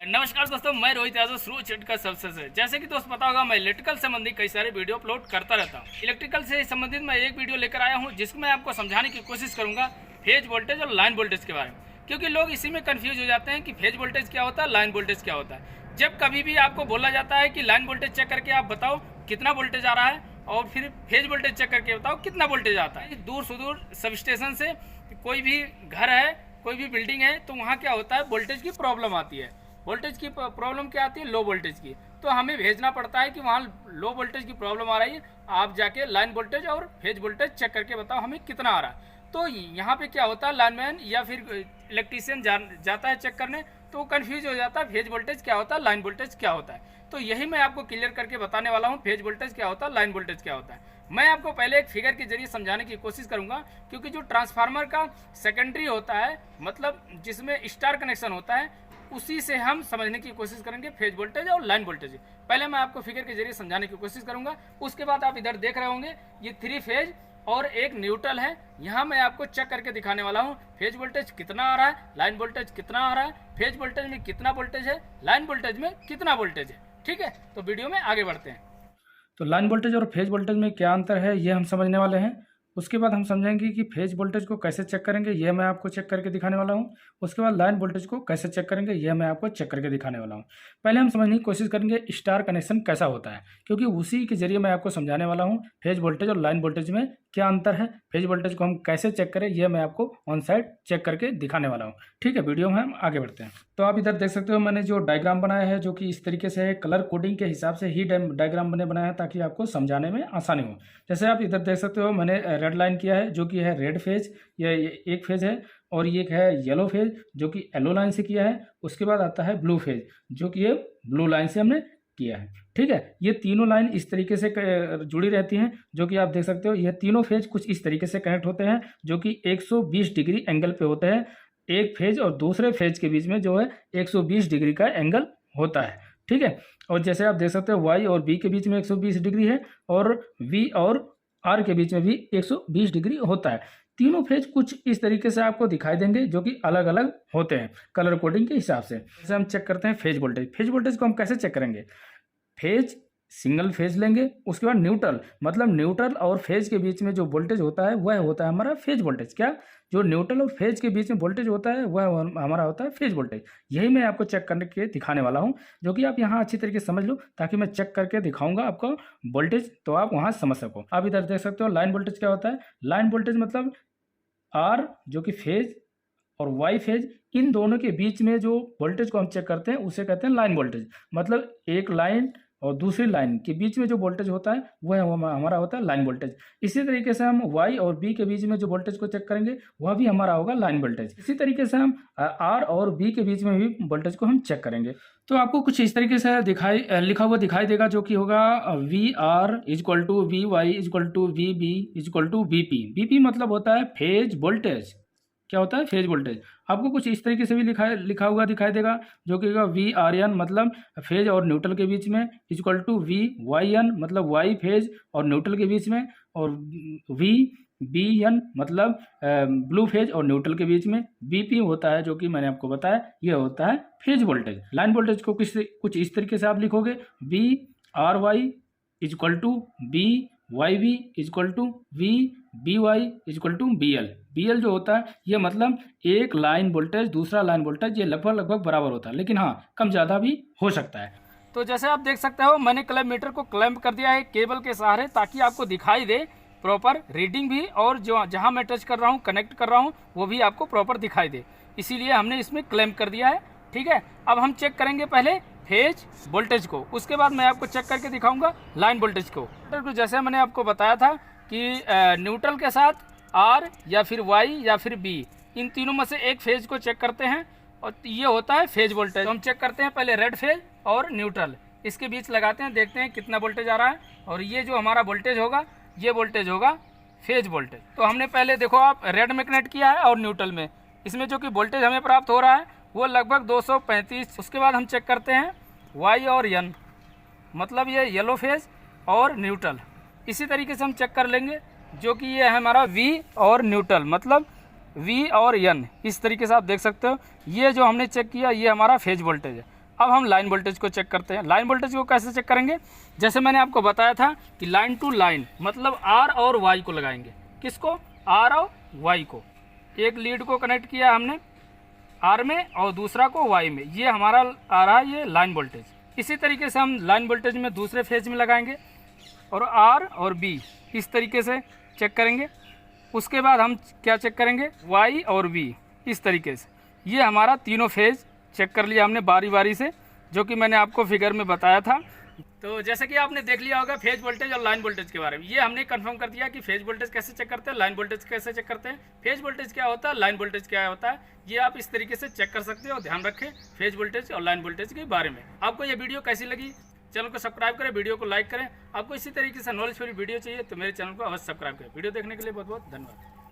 नमस्कार दोस्तों, मैं रोहित यादव शुरू इलेक्ट्रिकल सर्विसेज से। जैसे कि दोस्त पता होगा, मैं इलेक्ट्रिकल संबंधी कई सारे वीडियो अपलोड करता रहता हूँ। इलेक्ट्रिकल से संबंधित मैं एक वीडियो लेकर आया हूँ जिसमें मैं आपको समझाने की कोशिश करूँगा फेज वोल्टेज और लाइन वोल्टेज के बारे में, क्योंकि लोग इसी में कन्फ्यूज हो जाते हैं कि फेज वोल्टेज क्या होता है, लाइन वोल्टेज क्या होता है। जब कभी भी आपको बोला जाता है कि लाइन वोल्टेज चेक करके आप बताओ कितना वोल्टेज आ रहा है और फिर फेज वोल्टेज चेक करके बताओ कितना वोल्टेज आता है। दूर सुदूर सब स्टेशन से कोई भी घर है, कोई भी बिल्डिंग है, तो वहाँ क्या होता है, वोल्टेज की प्रॉब्लम आती है। वोल्टेज की प्रॉब्लम क्या आती है, लो वोल्टेज की। तो हमें भेजना पड़ता है कि वहाँ लो वोल्टेज की प्रॉब्लम आ रही है, आप जाके लाइन वोल्टेज और फेज वोल्टेज चेक करके बताओ हमें कितना आ रहा है। तो यहाँ पे क्या होता है, लाइनमैन या फिर इलेक्ट्रीशियन जाता है चेक करने, तो वो कन्फ्यूज हो जाता है फेज वोल्टेज क्या होता है, लाइन वोल्टेज क्या होता है। तो यही मैं आपको क्लियर करके बताने वाला हूँ, फेज वोल्टेज क्या होता है, लाइन वोल्टेज क्या होता है। मैं आपको पहले एक फिगर के जरिए समझाने की कोशिश करूंगा, क्योंकि जो ट्रांसफार्मर का सेकेंडरी होता है, मतलब जिसमें स्टार कनेक्शन होता है, उसी से हम समझने की कोशिश करेंगे फेज वोल्टेज और लाइन वोल्टेज। पहले मैं आपको फिगर के जरिए समझाने की कोशिश करूंगा, उसके बाद आप इधर देख रहे होंगे ये 3 फेज और एक न्यूट्रल है। यहाँ मैं आपको चेक करके दिखाने वाला हूँ फेज वोल्टेज कितना आ रहा है, लाइन वोल्टेज कितना आ रहा है, फेज वोल्टेज में कितना वोल्टेज है, लाइन वोल्टेज में कितना वोल्टेज है। ठीक है, तो वीडियो में आगे बढ़ते हैं। तो लाइन वोल्टेज और फेज वोल्टेज में क्या अंतर है, ये हम समझने वाले हैं। उसके बाद हम समझेंगे कि फेज वोल्टेज को कैसे चेक करेंगे, यह मैं आपको चेक करके दिखाने वाला हूँ। उसके बाद लाइन वोल्टेज को कैसे चेक करेंगे, यह मैं आपको चेक करके दिखाने वाला हूँ। पहले हम समझने की कोशिश करेंगे स्टार कनेक्शन कैसा होता है, क्योंकि उसी के जरिए मैं आपको समझाने वाला हूँ फेज वोल्टेज और लाइन वोल्टेज में क्या अंतर है, फेज वोल्टेज को हम कैसे चेक करें, यह मैं आपको ऑन साइड चेक करके दिखाने वाला हूँ। ठीक है, वीडियो में हम आगे बढ़ते हैं। तो आप इधर देख सकते हो, मैंने जो डायग्राम बनाया है, जो कि इस तरीके से है, कलर कोडिंग के हिसाब से ही डायग्राम मैंने बनाया है ताकि आपको समझाने में आसानी हो। जैसे आप इधर देख सकते हो, मैंने रेड लाइन किया है जो कि है रेड फेज, ये एक फेज है, और ये है येलो फेज जो कि येलो लाइन से किया है। उसके बाद आता है ब्लू फेज जो कि ये ब्लू लाइन से हमने किया है। ठीक है, ये तीनों लाइन इस तरीके से जुड़ी रहती हैं, जो कि आप देख सकते हो। ये तीनों फेज कुछ इस तरीके से कनेक्ट होते हैं, जो कि 120 डिग्री एंगल पे होते हैं। एक फेज और दूसरे फेज के बीच में जो है 120 डिग्री का एंगल होता है। ठीक है, और जैसे आप देख सकते हो वाई और बी के बीच में 120 डिग्री है, और वी और आर के बीच में भी 120 डिग्री होता है। तीनों फेज कुछ इस तरीके से आपको दिखाई देंगे, जो कि अलग अलग होते हैं कलर कोडिंग के हिसाब से। जैसे हम चेक करते हैं फेज वोल्टेज। फेज वोल्टेज को हम कैसे चेक करेंगे, फेज सिंगल फेज लेंगे, उसके बाद न्यूट्रल, मतलब न्यूट्रल और फेज के बीच में जो वोल्टेज होता है वह होता है हमारा फेज वोल्टेज। क्या, जो न्यूट्रल और फेज के बीच में वोल्टेज होता है वह हमारा होता है फेज वोल्टेज। यही मैं आपको चेक करके दिखाने वाला हूं, जो कि आप यहाँ अच्छी तरीके से समझ लो, ताकि मैं चेक करके दिखाऊंगा आपको वोल्टेज, तो आप वहाँ समझ सको। आप इधर देख सकते हो लाइन वोल्टेज क्या होता है। लाइन वोल्टेज मतलब आर जो कि फेज और वाई फेज, इन दोनों के बीच में जो वोल्टेज को हम चेक करते हैं उसे कहते हैं लाइन वोल्टेज। मतलब एक लाइन और दूसरी लाइन के बीच में जो वोल्टेज होता है वह हमारा होता है लाइन वोल्टेज। इसी तरीके से हम वाई और बी के बीच में जो वोल्टेज को चेक करेंगे वह भी हमारा होगा लाइन वोल्टेज। इसी तरीके से हम आर और बी के बीच में भी वोल्टेज को हम चेक करेंगे। तो आपको कुछ इस तरीके से लिखा हुआ दिखाई देगा, जो कि होगा V R is equal to V Y is equal to V B is equal to V P. V P मतलब होता है फेज वोल्टेज। क्या होता है, फेज वोल्टेज। आपको कुछ इस तरीके से भी लिखा हुआ दिखाई देगा, जो कि वी आर एन मतलब फेज और न्यूट्रल के बीच में, equal to V Y N मतलब वाई फेज और न्यूट्रल के बीच में, और वी बी एन मतलब ब्लू फेज और न्यूट्रल के बीच में। बी पी होता है, जो कि मैंने आपको बताया, ये होता है फेज वोल्टेज। लाइन वोल्टेज को कुछ इस तरीके से आप लिखोगे, V R Y equal to B Y B equal to V B Y equal to B L. B L जो होता है ये मतलब एक लाइन वोल्टेज दूसरा लाइन वोल्टेज, ये लगभग बराबर होता है, लेकिन हाँ कम ज़्यादा भी हो सकता है। तो जैसे आप देख सकते हो, मैंने क्लैंप मीटर को क्लैंप कर दिया है केबल के सहारे, ताकि आपको दिखाई दे प्रॉपर रीडिंग भी, और जो जहाँ मैं टच कर रहा हूँ, कनेक्ट कर रहा हूँ, वो भी आपको प्रॉपर दिखाई दे, इसीलिए हमने इसमें क्लैंप कर दिया है। ठीक है, अब हम चेक करेंगे पहले फेज वोल्टेज को, उसके बाद मैं आपको चेक करके दिखाऊंगा लाइन वोल्टेज को। तो जैसे मैंने आपको बताया था कि न्यूट्रल के साथ आर या फिर वाई या फिर बी, इन तीनों में से एक फेज को चेक करते हैं, और ये होता है फेज वोल्टेज। तो हम चेक करते हैं पहले रेड फेज और न्यूट्रल, इसके बीच लगाते हैं, देखते हैं कितना वोल्टेज आ रहा है, और ये जो हमारा वोल्टेज होगा ये वोल्टेज होगा फेज वोल्टेज। तो हमने पहले देखो आप रेड में कनेक्ट किया है और न्यूट्रल में, इसमें जो कि वोल्टेज हमें प्राप्त हो रहा है वो लगभग 235। उसके बाद हम चेक करते हैं वाई और एन, मतलब ये येलो फेज और न्यूट्रल। इसी तरीके से हम चेक कर लेंगे, जो कि ये है हमारा वी और न्यूट्रल, मतलब वी और एन। इस तरीके से आप देख सकते हो, ये जो हमने चेक किया ये हमारा फेज वोल्टेज है। अब हम लाइन वोल्टेज को चेक करते हैं। लाइन वोल्टेज को कैसे चेक करेंगे, जैसे मैंने आपको बताया था कि लाइन टू लाइन मतलब आर और वाई को लगाएंगे। किसको, आर और वाई को। एक लीड को कनेक्ट किया हमने आर में और दूसरा को वाई में, ये हमारा आ रहा है ये लाइन वोल्टेज। इसी तरीके से हम लाइन वोल्टेज में दूसरे फेज में लगाएंगे और आर और बी इस तरीके से चेक करेंगे। उसके बाद हम क्या चेक करेंगे, वाई और वी इस तरीके से। ये हमारा तीनों फेज चेक कर लिया हमने बारी बारी से, जो कि मैंने आपको फिगर में बताया था। तो जैसे कि आपने देख लिया होगा फेज वोल्टेज और लाइन वोल्टेज के बारे में, ये हमने कंफर्म कर दिया कि फेज वोल्टेज कैसे चेक करते हैं, लाइन वोल्टेज कैसे चेक करते हैं। फेज वोल्टेज क्या होता है, लाइन वोल्टेज क्या होता है, ये आप इस तरीके से चेक कर सकते हो। और ध्यान रखें फेज वोल्टेज और लाइन वोल्टेज के बारे में। आपको ये वीडियो कैसी लगी, चैनल को सब्सक्राइब करें, वीडियो को लाइक करें। आपको इसी तरीके से नॉलेज वाली वीडियो चाहिए तो मेरे चैनल को अवश्य सब्सक्राइब करें। वीडियो देखने के लिए बहुत बहुत धन्यवाद।